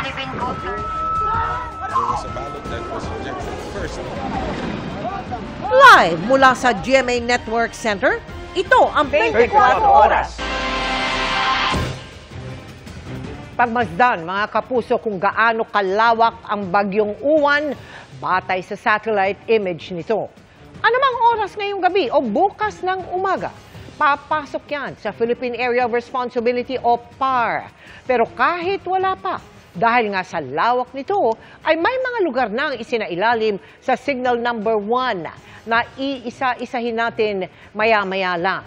Philippine Coast Guard. There was a ballot that was rejected first. Live mula sa GMA Network Center, ito ang 24 Oras. Pagmasdan, mga kapuso, kung gaano kalawak ang bagyong Uwan batay sa satellite image nito. Anumang oras ngayong gabi o bukas ng umaga, papasok yan sa Philippine Area of Responsibility o PAR. Pero kahit wala pa, dahil nga sa lawak nito, ay may mga lugar na isinailalim sa signal number 1 na iisa-isahin natin maya-maya lang.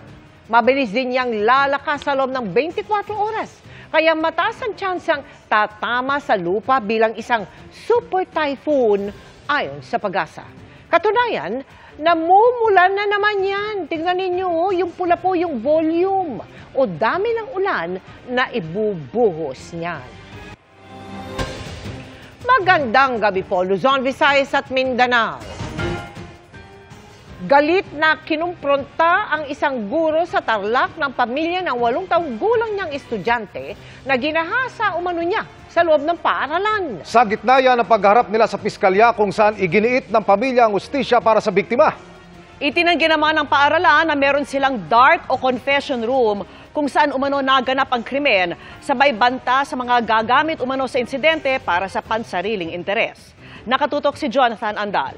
Mabilis din niyang lalakas sa loob ng 24 oras. Kaya mataas ang tsansang tatama sa lupa bilang isang super typhoon ayon sa Pag-asa. Katunayan, namumulan na naman yan. Tingnan ninyo, yung pula po yung volume o dami ng ulan na ibubuhos niyan. Magandang gabi po, Luzon, Visayas at Mindanao. Galit na kinumpronta ang isang guro sa Tarlac ng pamilya ng 8 taong gulang niyang estudyante na ginahasa umano niya sa loob ng paaralan. Sa gitna yan ang pagharap nila sa piskalya kung saan iginiit ng pamilya ang hustisya para sa biktima. Itinanggi naman ng paaralan na meron silang dark o confession room kung saan umano naganap ang krimen, sabay banta sa mga gagamit umano sa insidente para sa pansariling interes. Nakatutok si Jonathan Andal.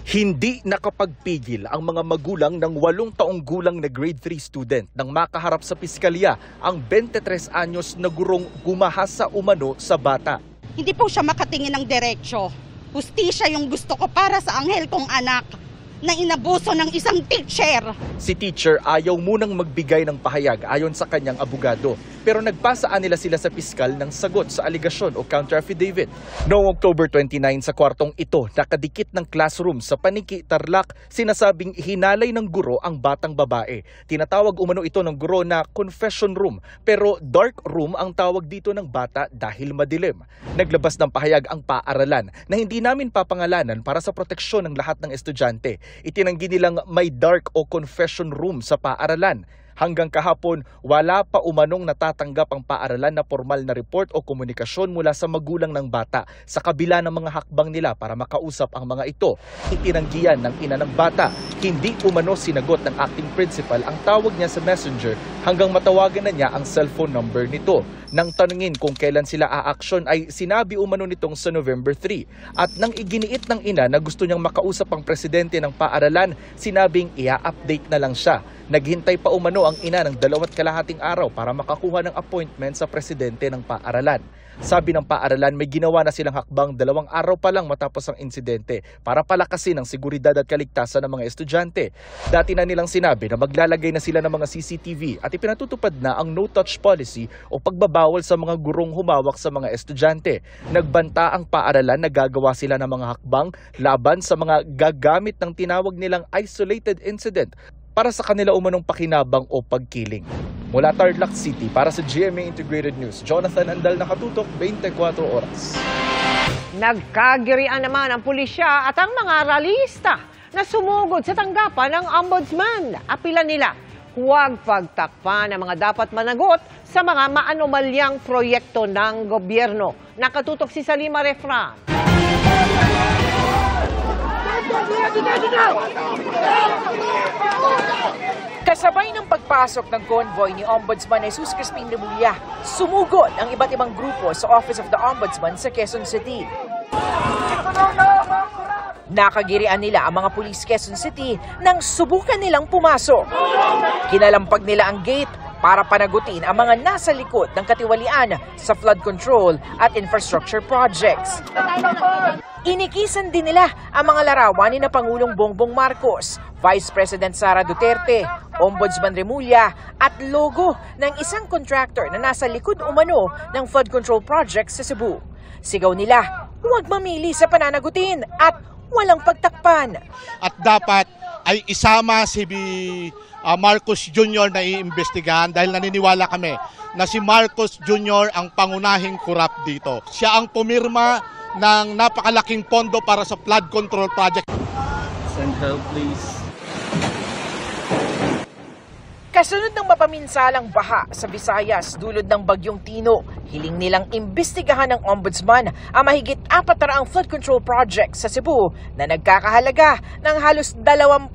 Hindi nakapagpigil ang mga magulang ng 8 taong gulang na grade 3 student nang makaharap sa piskalya ang 23 anyos na gurong gumahasa umano sa bata. Hindi po siya makatingin ng diretsyo. Hustisya yung gusto ko para sa anghel kong anak na inabuso ng isang teacher. Si teacher ayaw munang magbigay ng pahayag ayon sa kanyang abogado. Pero nagpasaan nila sila sa piskal ng sagot sa aligasyon o counter affidavit. Noong October 29 sa kwartong ito, nakadikit ng classroom sa Paniki, Tarlac, sinasabing hinalay ng guro ang batang babae. Tinatawag umano ito ng guro na confession room, pero dark room ang tawag dito ng bata dahil madilim. Naglabas ng pahayag ang paaralan na hindi namin papangalanan para sa proteksyon ng lahat ng estudyante. Itinanggi nilang may dark o confession room sa paaralan. Hanggang kahapon, wala pa umanong natatanggap ang paaralan na formal na report o komunikasyon mula sa magulang ng bata sa kabila ng mga hakbang nila para makausap ang mga ito. Itinanggihan ng ina ng bata, hindi umano sinagot ng acting principal ang tawag niya sa messenger hanggang matawagan na niya ang cellphone number nito. Nang tanungin kung kailan sila a-action ay sinabi umano nitong sa November 3. At nang iginiit ng ina na gusto niyang makausap ang presidente ng paaralan, sinabing i-update na lang siya. Naghintay pa umano ang ina ng 2.5 araw para makakuha ng appointment sa presidente ng paaralan. Sabi ng paaralan, may ginawa na silang hakbang 2 araw pa lang matapos ang insidente para palakasin ang seguridad at kaligtasan ng mga estudyante. Dati na nilang sinabi na maglalagay na sila ng mga CCTV at ipinatutupad na ang no-touch policy o pagbabawal sa mga gurong humawak sa mga estudyante. Nagbanta ang paaralan na gagawa sila ng mga hakbang laban sa mga gagamit ng tinawag nilang isolated incident para sa kanila umanong pakinabang o pagkiling. Mula Tarlac City, para sa GMA Integrated News, Jonathan Andal, nakatutok 24 oras. Nagkagirian naman ang pulisya at ang mga rallyista na sumugod sa tanggapan ng ombudsman. Apila nila, huwag pagtakpan ang mga dapat managot sa mga maanomalyang proyekto ng gobyerno. Nakatutok si Salima Refran. Kasabay ng pagpasok ng convoy ni Ombudsman Jesus Crispin Remulla, sumugod ang iba't ibang grupo sa Office of the Ombudsman sa Quezon City. Nakagirian nila ang mga pulis Quezon City nang subukan nilang pumasok. Kinalampag nila ang gate para panagutin ang mga nasa likod ng katiwalian sa flood control at infrastructure projects. Inikisan din nila ang mga larawan ni na Pangulong Bongbong Marcos, Vice President Sara Duterte, Ombudsman Remulla at logo ng isang contractor na nasa likod umano ng flood control project sa Cebu. Sigaw nila, huwag mamili sa pananagutin at walang pagtakpan. At dapat ay isama si Marcos Jr. na iimbestigahan dahil naniniwala kami na si Marcos Jr. ang pangunahing korap dito. Siya ang pumirma ng napakalaking pondo para sa flood control project. help, please. Kasunod ng mapaminsalang baha sa Visayas dulot ng Bagyong Tino, hiling nilang imbestigahan ng Ombudsman ang mahigit 400 flood control project sa Cebu na nagkakahalaga ng halos 27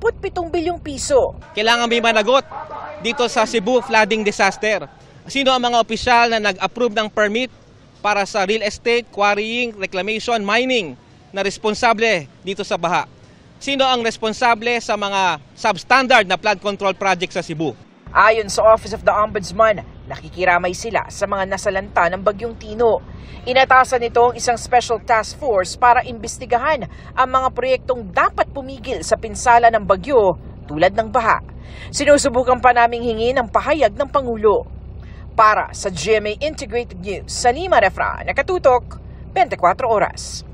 bilyong piso. Kailangan may managot dito sa Cebu flooding disaster. Sino ang mga opisyal na nag-approve ng permit para sa real estate, quarrying, reclamation, mining na responsable dito sa baha? Sino ang responsable sa mga substandard na flood control project sa Cebu? Ayon sa Office of the Ombudsman, nakikiramay sila sa mga nasalanta ng Bagyong Tino. Inatasan nito ang isang special task force para imbestigahan ang mga proyektong dapat pumigil sa pinsala ng bagyo tulad ng baha. Sinusubukan pa naming hingi ng pahayag ng Pangulo. Para sa GMA Integrated News, Salima Refra, nakatutok, 24 oras.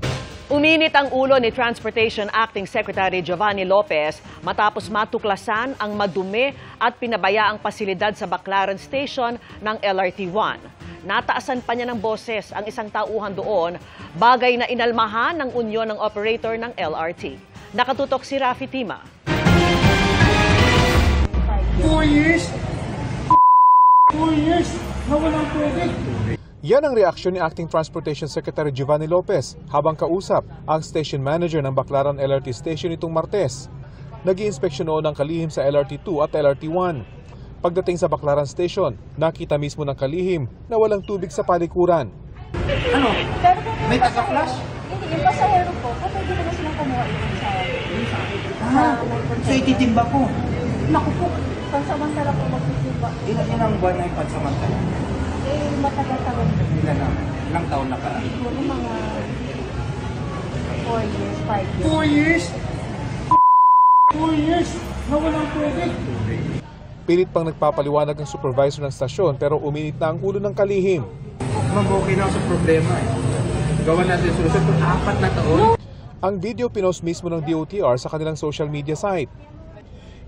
Uminit ang ulo ni Transportation Acting Secretary Giovanni Lopez matapos matuklasan ang madumi at pinabayaang pasilidad sa Baclaran Station ng LRT-1. Nataasan pa niya ng boses ang isang tauhan doon, bagay na inalmahan ng unyon ng operator ng LRT. Nakatutok si Rafi Tima. 4 years na walang tubig. Yan ang reaksyon ni Acting Transportation Secretary Giovanni Lopez habang kausap ang station manager ng Baclaran LRT Station itong Martes. Nag-iinspeksyon noon ng kalihim sa LRT2 at LRT1. Pagdating sa Baclaran Station, nakita mismo ng kalihim na walang tubig sa palikuran. Ano? May taga-flash? Hindi, yung pasahero po, pwede ko na silang kumuha So ititimba ko? Naku po, pansamantala po magtitimba. Ilan ang buwan na yung pansamantala? Matagal-tagal. Ilang taon na pala? Siguro mga 4 years, 5 years. 4 years? 4 years na walang tubig. Pilit pang nagpapaliwanag ang supervisor ng stasyon pero uminit na ang ulo ng kalihim. Ma'am, okay na sa problema eh. Gawa natin solusyon kung 4 na taon. Ang video pinost mismo ng DOTR sa kanilang social media site.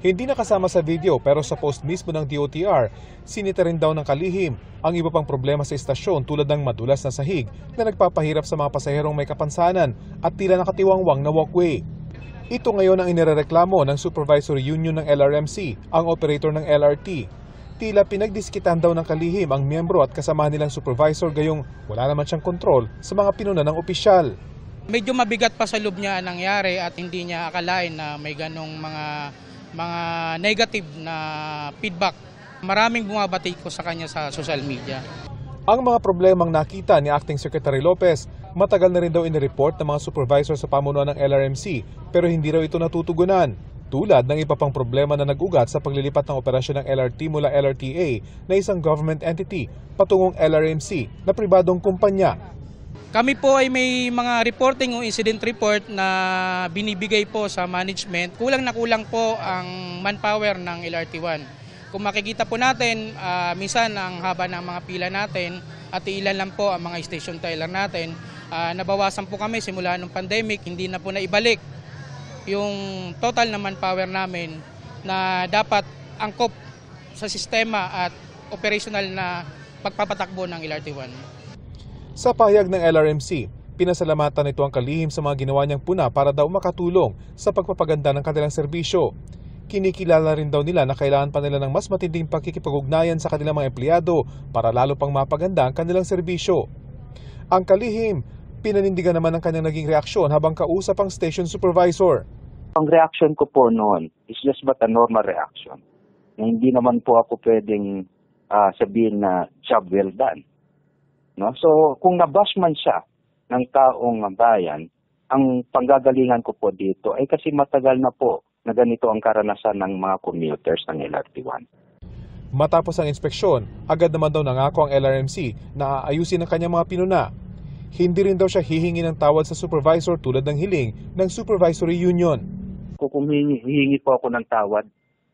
Hindi nakasama sa video pero sa post mismo ng DOTR, sinita rin daw ng kalihim ang iba pang problema sa istasyon tulad ng madulas na sahig na nagpapahirap sa mga pasaherong may kapansanan at tila nakatiwangwang na walkway. Ito ngayon ang inirereklamo ng Supervisory Union ng LRMC, ang operator ng LRT. Tila pinagdiskitan daw ng kalihim ang miyembro at kasamahan nilang supervisor gayong wala naman siyang kontrol sa mga pinuna ng opisyal. Medyo mabigat pa sa loob niya nangyari at hindi niya akalain na may ganong mga negative na feedback. Maraming bumabati ko sa kanya sa social media. Ang mga problemang nakita ni Acting Secretary Lopez, matagal na rin daw inireport ng mga supervisor sa pamunuan ng LRMC pero hindi raw ito natutugunan. Tulad ng iba pang problema na nag-ugat sa paglilipat ng operasyon ng LRT mula LRTA na isang government entity patungong LRMC na pribadong kumpanya. Kami po ay may mga reporting o incident report na binibigay po sa management. Kulang na kulang po ang manpower ng LRT1. Kung makikita po natin, minsan ang haba ng mga pila natin at ilan lang po ang mga station trailer natin. Nabawasan po kami simula nung pandemic, hindi na po naibalik yung total na manpower namin na dapat angkop sa sistema at operational na pagpapatakbo ng LRT1. Sa pahayag ng LRMC, pinasalamatan nito ang kalihim sa mga ginawa niyang puna para daw makatulong sa pagpapaganda ng kanilang serbisyo. Kinikilala rin daw nila na kailangan pa nila ng mas matinding pagkikipag-ugnayan sa kanilang mga empleyado para lalo pang mapaganda ang kanilang serbisyo. Ang kalihim, pinanindigan naman ang kanyang naging reaksyon habang kausap ang station supervisor. Ang reaction ko po noon is just but a normal reaction. Hindi naman po ako pwedeng sabihin na job well done. No? So kung nabash man siya ng taong bayan, ang panggagalingan ko po dito ay kasi matagal na po na ganito ang karanasan ng mga commuters ng LRT1. Matapos ang inspeksyon, agad naman daw nangako ang LRMC na aayusin ang kanyang mga pinuna. Hindi rin daw siya hihingi ng tawad sa supervisor tulad ng hiling ng Supervisory Union. Kung hihingi po ako ng tawad,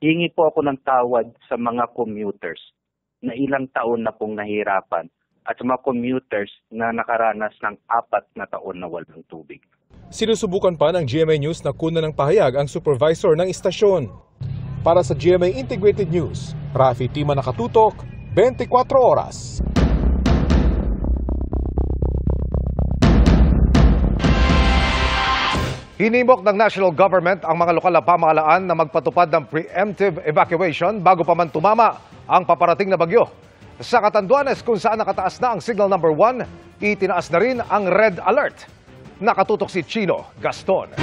hihingi po ako ng tawad sa mga commuters na ilang taon na pong nahirapan at sa mga commuters na nakaranas ng 4 na taon na walang tubig. Sinusubukan pa ng GMA News na kunan ng pahayag ang supervisor ng istasyon. Para sa GMA Integrated News, Rafi Tima, nakatutok, 24 oras. Hinimok ng national government ang mga lokal na pamahalaan na magpatupad ng preemptive evacuation bago pa man tumama ang paparating na bagyo. Sa Catanduanes, kung saan nakataas na ang signal number 1, itinaas na rin ang red alert. Nakatutok si Chino Gaston.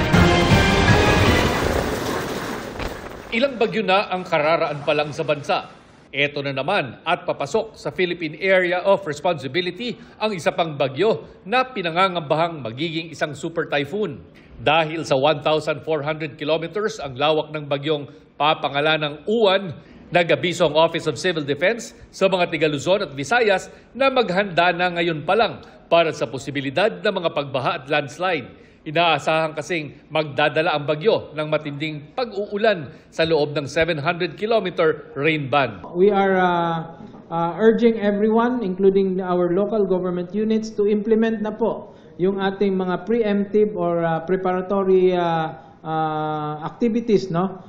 Ilang bagyo na ang kararaan pa lang sa bansa. Ito na naman at papasok sa Philippine Area of Responsibility ang isa pang bagyo na pinangangambahang magiging isang super typhoon. Dahil sa 1,400 kilometers ang lawak ng bagyong papangalanang Uwan, nag-abiso ang Office of Civil Defense sa mga tiga Luzon at Visayas na maghanda na ngayon pa lang para sa posibilidad ng mga pagbaha at landslide. Inaasahan kasing magdadala ang bagyo ng matinding pag-uulan sa loob ng 700-kilometer rain band. We are urging everyone, including our local government units, to implement na po yung ating mga preemptive or preparatory activities, no?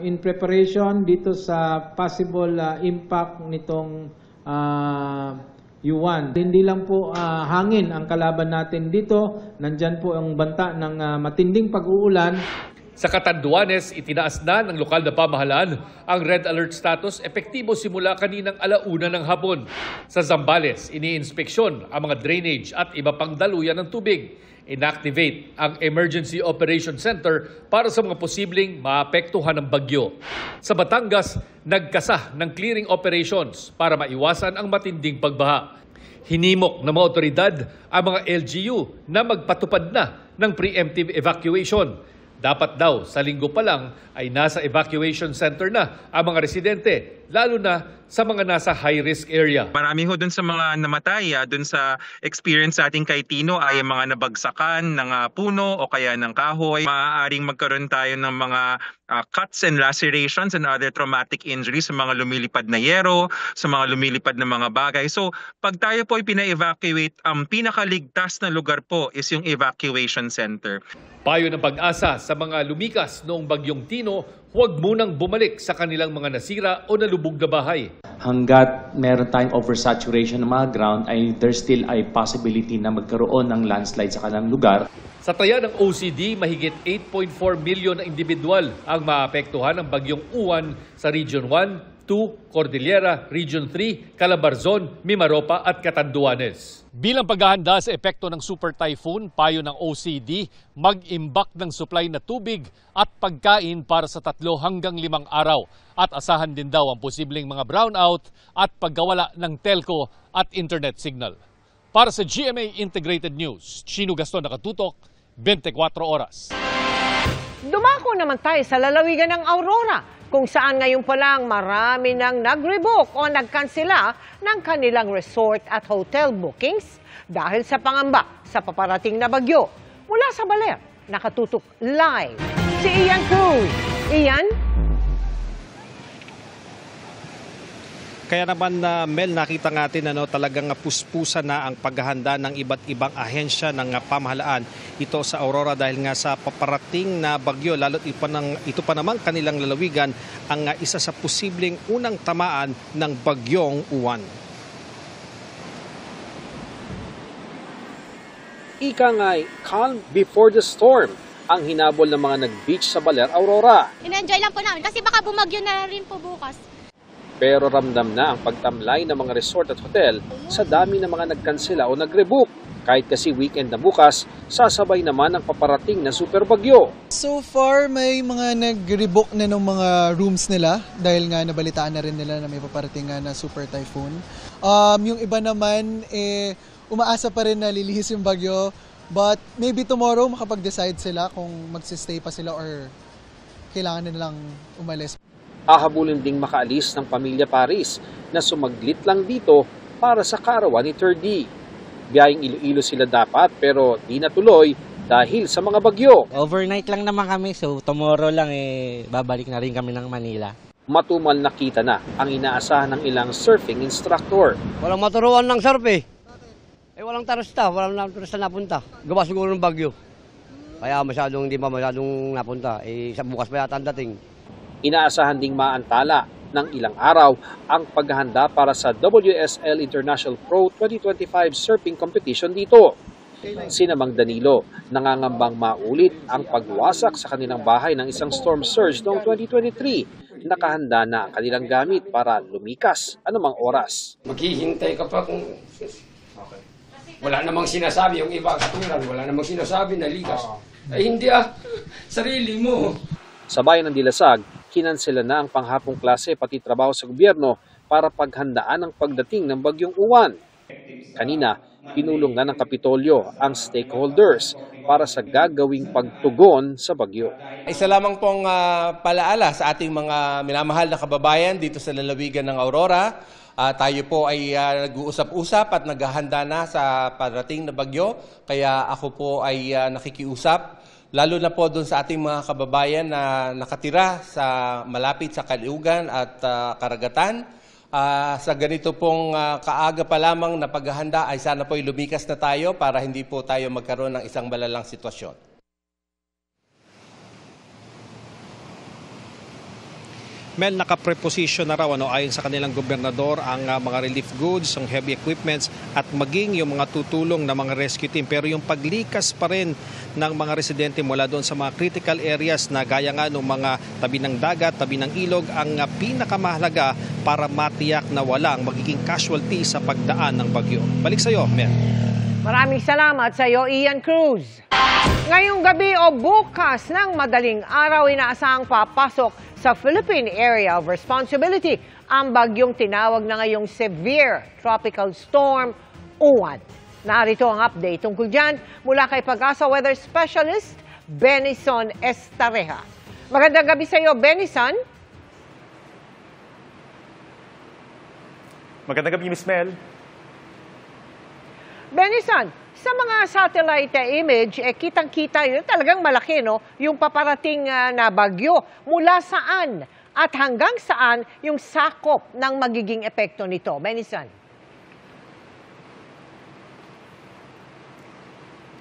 In preparation dito sa possible impact nitong U1. Hindi lang po hangin ang kalaban natin dito. Nandyan po ang banta ng matinding pag-uulan. Sa Catanduanes, itinaas na ng lokal na pamahalaan ang red alert status epektibo simula kaninang 1:00 ng hapon. Sa Zambales, iniinspeksyon ang mga drainage at iba pang daluyan ng tubig. Inactivate ang Emergency Operation Center para sa mga posibleng maapektuhan ng bagyo. Sa Batangas, nagkasa ng clearing operations para maiwasan ang matinding pagbaha. Hinimok ng mga otoridad ang mga LGU na magpatupad na ng preemptive evacuation. Dapat daw sa linggo pa lang ay nasa evacuation center na ang mga residente, lalo na sa mga nasa high-risk area. Marami ho dun sa mga namatay, dun sa experience ating kay Tino ay mga nabagsakan ng puno o kaya ng kahoy. Maaaring magkaroon tayo ng mga cuts and lacerations and other traumatic injuries sa mga lumilipad na yero, sa mga lumilipad na mga bagay. So pag tayo po ay pina-evacuate, ang pinakaligtas na lugar po is yung evacuation center. Payo ng Pag-asa sa mga lumikas noong bagyong Tino, huwag munang bumalik sa kanilang mga nasira o nalubog na bahay. Hanggat meron tayong oversaturation ng mga ground, ay there's still a possibility na magkaroon ng landslide sa kanilang lugar. Sa taya ng OCD, mahigit 8.4 milyon na individual ang maapektuhan ng bagyong Uwan sa Region 1, 2, Cordillera, Region 3, Calabarzon, Mimaropa at Catanduanes. Bilang paghahanda sa epekto ng super typhoon, payo ng OCD, mag-imbak ng supply na tubig at pagkain para sa 3 hanggang 5 araw. At asahan din daw ang posibleng mga brownout at pagkawala ng telco at internet signal. Para sa GMA Integrated News, Chino Gaston, nakatutok, 24 oras. Dumako naman tayo sa lalawigan ng Aurora, kung saan ngayon pa lang marami nang nag-rebook o nagkansela ng kanilang resort at hotel bookings dahil sa pangamba sa paparating na bagyo. Mula sa Baler, nakatutok live si Ian Cruz. Ian? Kaya naman Mel, nakita natin talagang puspusan na ang paghahanda ng iba't ibang ahensya ng pamahalaan ito sa Aurora dahil nga sa paparating na bagyo, lalo't ito pa naman kanilang lalawigan ang isa sa posibleng unang tamaan ng bagyong Uwan. Ika nga'y calm before the storm ang hinabol ng mga nag-beach sa Baler, Aurora. In-enjoy lang po namin kasi baka bumagyo na rin po bukas. Pero ramdam na ang pagtamlay ng mga resort at hotel sa dami ng mga nagkansela o nag-rebook. Kahit kasi weekend na bukas, sasabay naman ang paparating na super bagyo. So far, may mga nag-rebook na ng mga rooms nila dahil nga nabalitaan na rin nila na may paparating na super typhoon. Yung iba naman, umaasa pa rin na lilihis yung bagyo. But maybe tomorrow makapag-decide sila kung magsistay pa sila or kailangan nilang umalis. Ahabulin ding makaalis ng pamilya Paris na sumaglit lang dito para sa kaarawan ni 3D. Biyaheng Iloilo sila dapat pero di natuloy dahil sa mga bagyo. Overnight lang naman kami, so tomorrow lang babalik na rin kami ng Manila. Matumal nakita na ang inaasahan ng ilang surfing instructor. Walang maturuan ng surf walang turista, walang turista napunta. Gawa siguro ng bagyo. Kaya hindi pa masyadong napunta. Sa bukas pa yata ang dating. Inaasahan ding maantala ng ilang araw ang paghahanda para sa WSL International Pro 2025 surfing competition dito. Sina Mang Danilo, nangangambang maulit ang pagwasak sa kanilang bahay ng isang storm surge noong 2023. Nakahanda na ang kanilang gamit para lumikas anumang oras. Maghihintay ka pa kung wala namang sinasabi yung iba katulad, wala namang sinasabi na likas. Ay hindi sarili mo. Sa bayan ng Dilasag, kinansela na ang panghapong klase pati trabaho sa gobyerno para paghandaan ang pagdating ng bagyong Uwan. Kanina, pinulong na ng Kapitolyo ang stakeholders para sa gagawing pagtugon sa bagyo. Isa lamang pong palaala sa ating mga minamahal na kababayan dito sa lalawigan ng Aurora. Tayo po ay nag-uusap-usap at naghahanda na sa parating na bagyo. Kaya ako po ay nakikiusap, lalo na po doon sa ating mga kababayan na nakatira sa malapit sa Kaliugan at Karagatan. Sa ganito pong kaaga pa lamang na paghahanda ay sana po lumikas na tayo para hindi po tayo magkaroon ng isang malalang sitwasyon. Mel, nakapreposition na raw ayon sa kanilang gobernador ang mga relief goods, ang heavy equipments at maging yung mga tutulong na mga rescue team. Pero yung paglikas pa rin ng mga residente mula doon sa mga critical areas na gaya nga ng mga tabi ng dagat, tabi ng ilog, ang pinakamahalaga para matiyak na walang magiging casualty sa pagdaan ng bagyo. Balik sa iyo, Mel. Maraming salamat sa iyo, Ian Cruz. Ngayong gabi o bukas ng madaling araw, inaasahang papasok sa Philippine Area of Responsibility ang bagyong tinawag na ngayong Severe Tropical Storm Uwan. Narito ang update tungkol dyan mula kay Pag-asa Weather Specialist Benison Estareja. Magandang gabi sa iyo, Benison. Magandang gabi, Miss Mel. Benison, sa mga satellite image, kitang-kita yun, talagang malaki, no? Yung paparating na bagyo. Mula saan at hanggang saan yung sakop ng magiging epekto nito? Benison.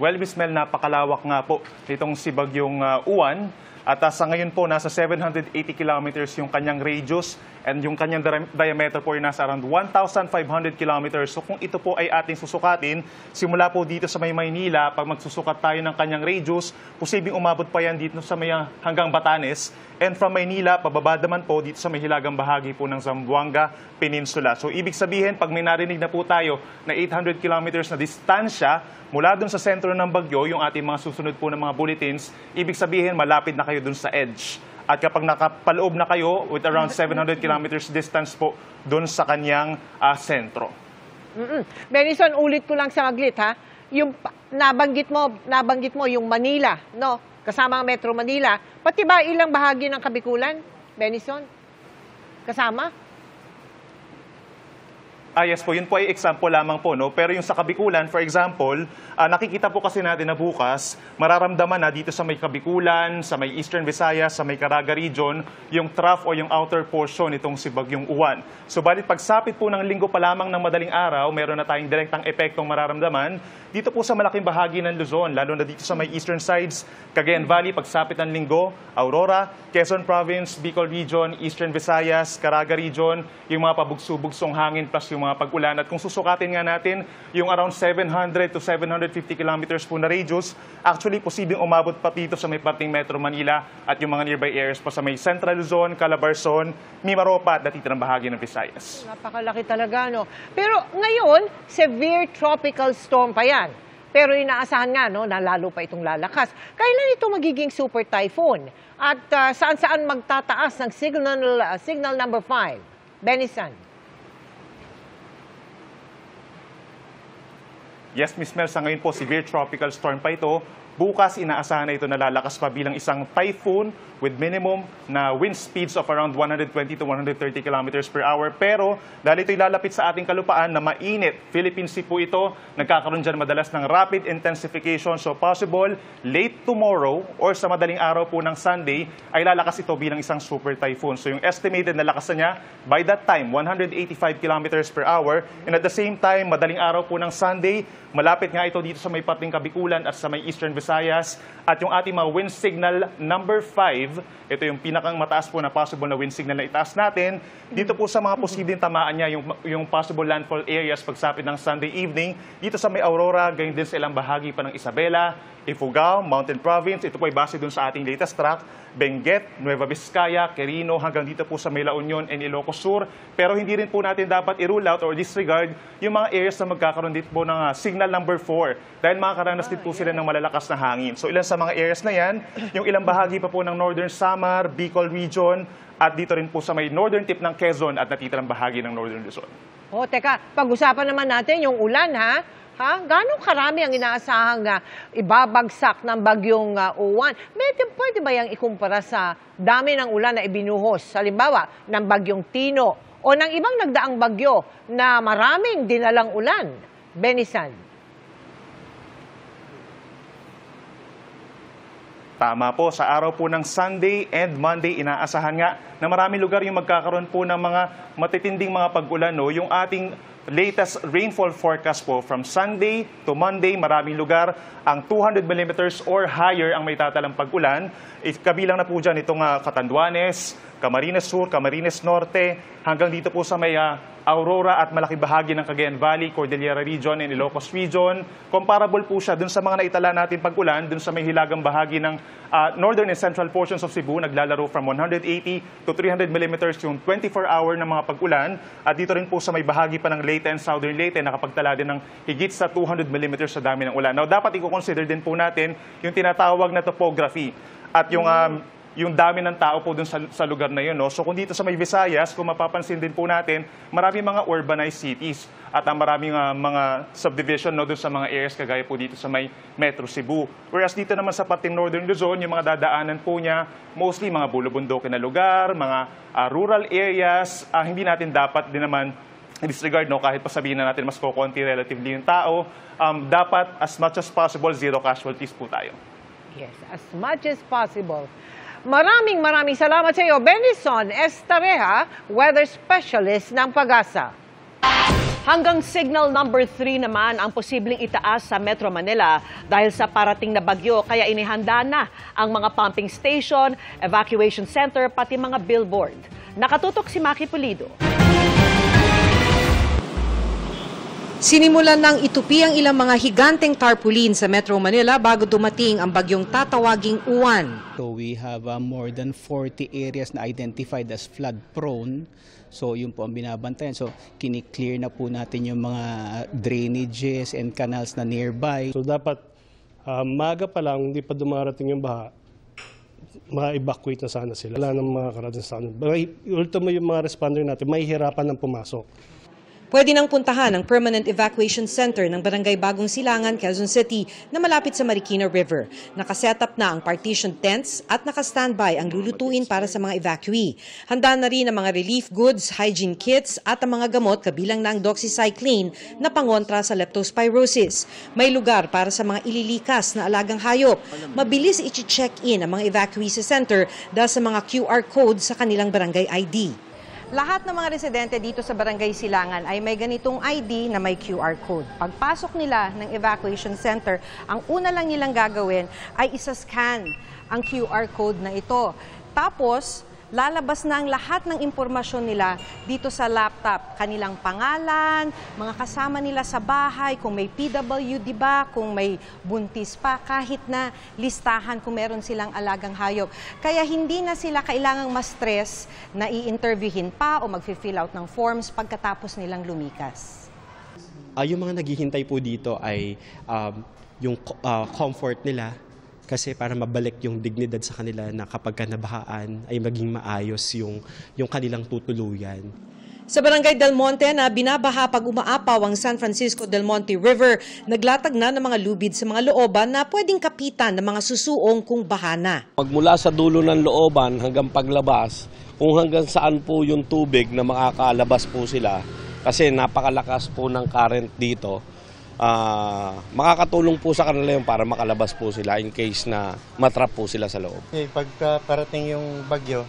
Well, Miss Mel, napakalawak nga po itong si Bagyong Uwan. At sa ngayon po, nasa 780 kilometers yung kanyang radius and yung kanyang diameter po ay nasa around 1,500 kilometers. So kung ito po ay ating susukatin, simula po dito sa may Maynila, pag magsusukat tayo ng kanyang radius, posibleng umabot pa yan dito sa may hanggang Batanes. And from Maynila, pababa naman po dito sa may hilagang bahagi po ng Zamboanga Peninsula. So ibig sabihin, pag may narinig na po tayo na 800 kilometers na distansya mula dun sa sentro ng bagyo, yung ating mga susunod po ng mga bulletins, ibig sabihin malapit na kayo dun sa edge. At kapag nakapaloob na kayo with around 700 kilometers distance po dun sa kanyang sentro. Benison, ulit ko lang sa maglit, ha? Yung nabanggit mo yung Manila, no? Kasama ang Metro Manila. Pati ba ilang bahagi ng Kabikulan, Benison? Kasama? Yes po, yun po ay example lamang po, no? Pero yung sa Kabikulan, for example, nakikita po kasi natin na bukas, mararamdaman na dito sa may Kabikulan, sa may Eastern Visayas, sa may Caraga region, yung trough o yung outer portion itong si Bagyong Uwan. So, balit pagsapit po ng linggo pa lamang ng madaling araw, meron na tayong direktang epektong mararamdaman dito po sa malaking bahagi ng Luzon, lalo na dito sa may eastern sides, Cagayan Valley, pagsapit ng linggo, Aurora, Quezon Province, Bicol Region, Eastern Visayas, Caraga Region, yung mga pabugso-bugsong hangin plus yung mga pag-ulan. At kung susukatin nga natin, yung around 700 to 750 kilometers po na radius, actually posibleng umabot pa dito sa may parting Metro Manila at yung mga nearby areas pa sa may Central Luzon, Calabarzon, Mimaropa at natitirang bahagi ng Visayas. Napakalaki talaga, no? Pero ngayon, severe tropical storm pa yan. Pero inaasahan nga, no, na lalo pa itong lalakas. Kailan ito magiging super typhoon? At saan-saan magtataas ng signal number 5? Benison. Yes, Miss Mel, sa ngayon po, severe tropical storm pa ito. Bukas, inaasahan na ito na lalakas pa bilang isang typhoon with minimum na wind speeds of around 120 to 130 kilometers per hour. Pero dahil ito'y lalapit sa ating kalupaan na mainit, Philippine Sea po ito, nagkakaroon dyan madalas ng rapid intensification. So possible, late tomorrow or sa madaling araw po ng Sunday, ay lalakas ito bilang isang super typhoon. So yung estimated na lakas niya, by that time, 185 kilometers per hour. And at the same time, madaling araw po ng Sunday, malapit nga ito dito sa may parting Kabikulan at sa may Eastern Visayas Visayas. At yung ating mga wind signal number 5, ito yung pinakang mataas po na possible na wind signal na itaas natin. Dito po sa mga posibleng tamaan niya, yung possible landfall areas pagsapit ng Sunday evening, dito sa may Aurora, ganyan din sa ilang bahagi pa ng Isabela, Ifugao, Mountain Province. Ito po ay base dun sa ating latest track. Benguet, Nueva Vizcaya, Quirino, hanggang dito po sa may La Union and Ilocos Sur. Pero hindi rin po natin dapat i-rule out or disregard yung mga areas na magkakaroon dito po ng signal number 4 dahil makakaranas din po sila ng malalakas na hangin. So ilan sa mga areas na yan, yung ilang bahagi pa po ng Northern Samar, Bicol Region, at dito rin po sa may northern tip ng Quezon at natitirang bahagi ng Northern Luzon. Oh, teka, pag-usapan naman natin yung ulan, ha? Gano'ng karami ang inaasahang ibabagsak ng bagyong Uwan? Pwede ba yung ikumpara sa dami ng ulan na ibinuhos? Halimbawa, ng bagyong Tino o ng ibang nagdaang bagyo na maraming dinalang ulan? Benisan. Tama po, sa araw po ng Sunday and Monday, inaasahan nga na maraming lugar yung magkakaroon po ng mga matitinding mga pag-ulan. No? Yung ating latest rainfall forecast po from Sunday to Monday, maraming lugar ang 200 millimeters or higher ang may tatalang pag-ulan. Kabilang na po dyan itong Catanduanes, Camarines Sur, Camarines Norte, hanggang dito po sa may Aurora at malaki bahagi ng Cagayan Valley, Cordillera Region and Ilocos Region. Comparable po siya dun sa mga naitala natin pag-ulan, dun sa may hilagang bahagi ng northern and central portions of Cebu, naglalaro from 180 to 300 millimeters yung 24-hour na mga pag-ulan. At dito rin po sa may bahagi pa ng Leyte and Southern Leyte, nakapagtala din ng higit sa 200 millimeters sa dami ng ulan. Now, dapat i-consider din po natin yung tinatawag na topography at yung dami ng tao po dun sa lugar na yun. No? So kung dito sa may Visayas, kung mapapansin din po natin, maraming mga urbanized cities at maraming mga subdivision no, dun sa mga areas kagaya po dito sa may Metro Cebu. Whereas dito naman sa pating Northern Luzon, yung mga dadaanan po niya, mostly mga bulubundukin na lugar, mga rural areas, hindi natin dapat din naman disregard, no, kahit pa sabihin na natin mas kukunti relatively yung tao, dapat as much as possible, zero casualties po tayo. Yes, as much as possible. Maraming salamat sa iyo, Benison Estareja, weather specialist ng Pag-asa. Hanggang signal number 3 naman ang posibleng itaas sa Metro Manila dahil sa parating na bagyo, kaya inihanda na ang mga pumping station, evacuation center, pati mga billboard. Nakatutok si Maki Pulido. Sinimulan ng itupi ang ilang mga higanteng tarpaulin sa Metro Manila bago dumating ang bagyong tatawaging Uwan. So we have more than 40 areas na identified as flood prone. So yun po ang binabantayan. So kini-clear na po natin yung mga drainages and canals na nearby. So dapat maaga pa lang, hindi pa dumarating yung baha, ma-evacuate na sana sila. Wala nang mga karating sa kanila. Ultimo yung mga responder natin, mahihirapan ng pumasok. Pwede nang puntahan ang Permanent Evacuation Center ng Barangay Bagong Silangan, Quezon City na malapit sa Marikina River. Nakaset up na ang partition tents at nakastandby ang lulutuin para sa mga evacuee. Handa na rin ang mga relief goods, hygiene kits at ang mga gamot kabilang na ang doxycycline na pangontra sa leptospirosis. May lugar para sa mga ililikas na alagang hayop. Mabilis i-check-in ang mga evacuee sa center dahil sa mga QR code sa kanilang barangay ID. Lahat ng mga residente dito sa Barangay Silangan ay may ganitong ID na may QR code. Pagpasok nila ng evacuation center, ang una lang nilang gagawin ay isa-scan ang QR code na ito. Tapos, lalabas na ang lahat ng impormasyon nila dito sa laptop. Kanilang pangalan, mga kasama nila sa bahay, kung may PWD ba, kung may buntis pa, kahit na listahan kung meron silang alagang hayop. Kaya hindi na sila kailangang ma-stress na i-interviewin pa o mag-fill out ng forms pagkatapos nilang lumikas. Yung mga naghihintay po dito ay yung comfort nila. Kasi para mabalik yung dignidad sa kanila na kapag nabahaan ay maging maayos yung kanilang tutuluyan. Sa Barangay Del Monte na binabaha pag umaapaw ang San Francisco Del Monte River, naglatag na ng mga lubid sa mga looban na pwedeng kapitan ng mga susuong kung bahana. Pagmula sa dulo ng looban hanggang paglabas, kung hanggang saan po yung tubig na makakalabas po sila, kasi napakalakas po ng current dito, makakatulong po sa kanila yung para makalabas po sila in case na matrap po sila sa loob. Pagka parating yung bagyo,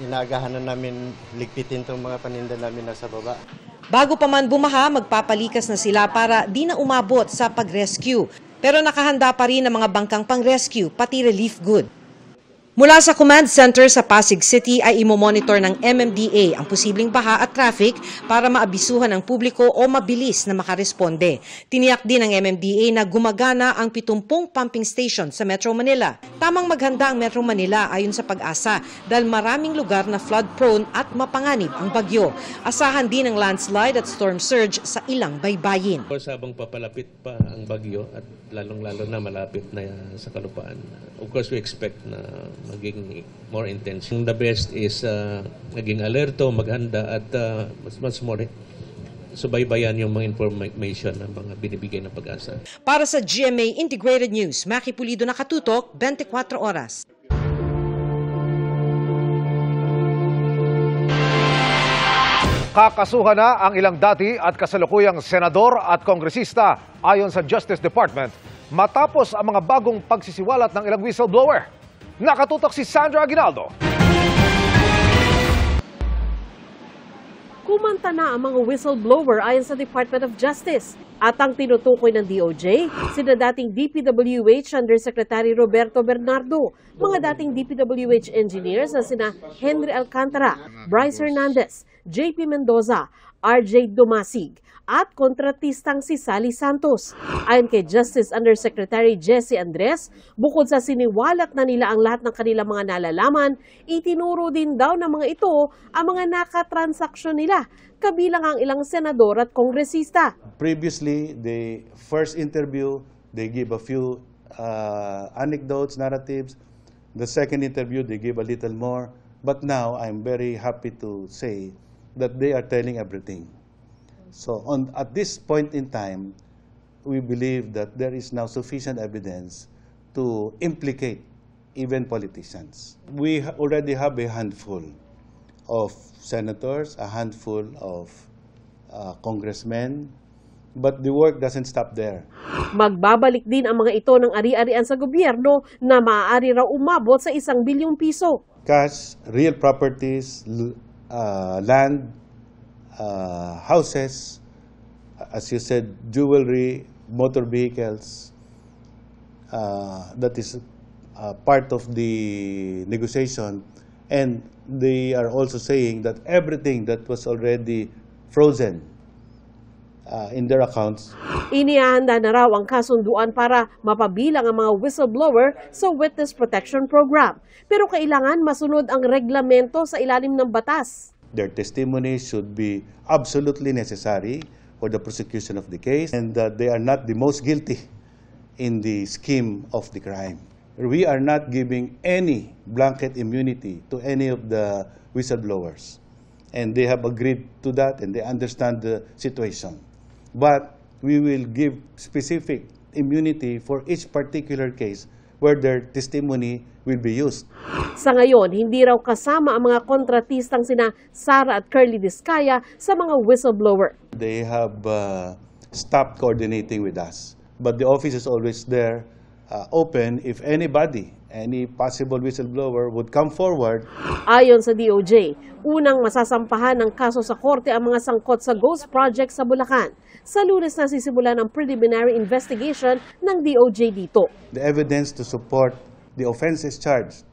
inagahan na namin ligpitin itong mga paninda namin nasa baba. Bago pa man bumaha, magpapalikas na sila para di na umabot sa pag-rescue. Pero nakahanda pa rin ang mga bangkang pang-rescue, pati relief good. Mula sa command center sa Pasig City ay imomonitor ng MMDA ang posibleng baha at traffic para maabisuhan ang publiko o mabilis na makaresponde. Tiniyak din ng MMDA na gumagana ang 70 pumping station sa Metro Manila. Tamang maghanda ang Metro Manila ayon sa Pag-asa dahil maraming lugar na flood-prone at mapanganib ang bagyo. Asahan din ang landslide at storm surge sa ilang baybayin. Habang papalapit pa ang bagyo at lalong-lalo na malapit na sa kalupaan, of course we expect na maging more intense. The best is maging alerto, maghanda at mas more subaybayan yung mga information ng mga binibigay ng Pag-asa. Para sa GMA Integrated News, Maki Pulido, nakatutok 24 oras. Kakasuhan na ang ilang dati at kasalukuyang senador at kongresista ayon sa Justice Department matapos ang mga bagong pagsisiwalat ng ilang whistleblower. Nakatutok si Sandra Aguinaldo. Kumanta na ang mga whistleblower ayon sa Department of Justice. At ang tinutukoy ng DOJ, sina dating DPWH Undersecretary Roberto Bernardo, mga dating DPWH engineers na sina Henry Alcantara, Bryce Hernandez, JP Mendoza, RJ Dumasig, at kontratistang si Sally Santos. Ayon kay Justice Undersecretary Jesse Andres, bukod sa siniwalat na nila ang lahat ng kanilang mga nalalaman, itinuro din daw ng mga ito ang mga nakatransaksyon nila, kabilang ang ilang senador at kongresista. Previously, the first interview, they give a few anecdotes, narratives. The second interview, they give a little more. But now, I'm very happy to say that they are telling everything. So at this point in time, we believe that there is now sufficient evidence to implicate even politicians. We already have a handful of senators, a handful of congressmen, but the work doesn't stop there. Magbabalik din ang mga ito ng ari-arian sa gobyerno na maaari raw umabot sa 1 bilyong piso. Cash, real properties, land, houses, as you said, jewelry, motor vehicles, that is part of the negotiation. And they are also saying that everything that was already frozen in their accounts. Inihahanda na raw ang kasunduan para mapabilang ang mga whistleblower sa Witness Protection Program. Pero kailangan masunod ang reglamento sa ilalim ng batas. Their testimony should be absolutely necessary for the prosecution of the case, and that they are not the most guilty in the scheme of the crime. We are not giving any blanket immunity to any of the whistleblowers. And they have agreed to that, and they understand the situation. But we will give specific immunity for each particular case where their testimony will be used. Sa ngayon, hindi raw kasama ang mga kontratistang sina Sara at Curly Discaya sa mga whistleblower. They have stopped coordinating with us. But the office is always there, open if anybody, any possible whistleblower would come forward. Ayon sa DOJ, unang masasampahan ng kaso sa korte ang mga sangkot sa Ghost Project sa Bulacan. Sa Lunes na sisimulan ang preliminary investigation ng DOJ dito. The evidence to support the offenses charged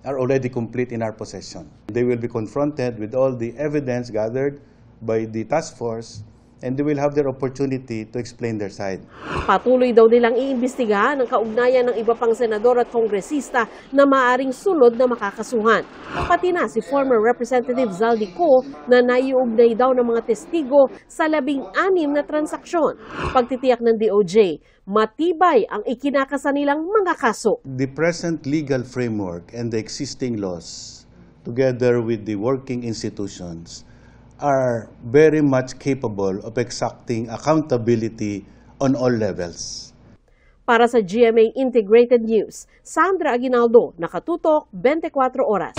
are already complete in our possession. They will be confronted with all the evidence gathered by the task force, and they will have their opportunity to explain their side. Patuloy daw nilang iimbestigahan ang kaugnayan ng iba pang senador at kongresista na maaring sunod na makakasuhan. Pati na si former Representative Zaldi Co na naiugnay daw ng mga testigo sa 16 na transaksyon. Pagtitiyak ng DOJ, matibay ang ikinakasa nilang mga kaso. The present legal framework and the existing laws, together with the working institutions, are very much capable of exacting accountability on all levels. Para sa GMA Integrated News, Sandra Aguinaldo, nakatutok 24 oras.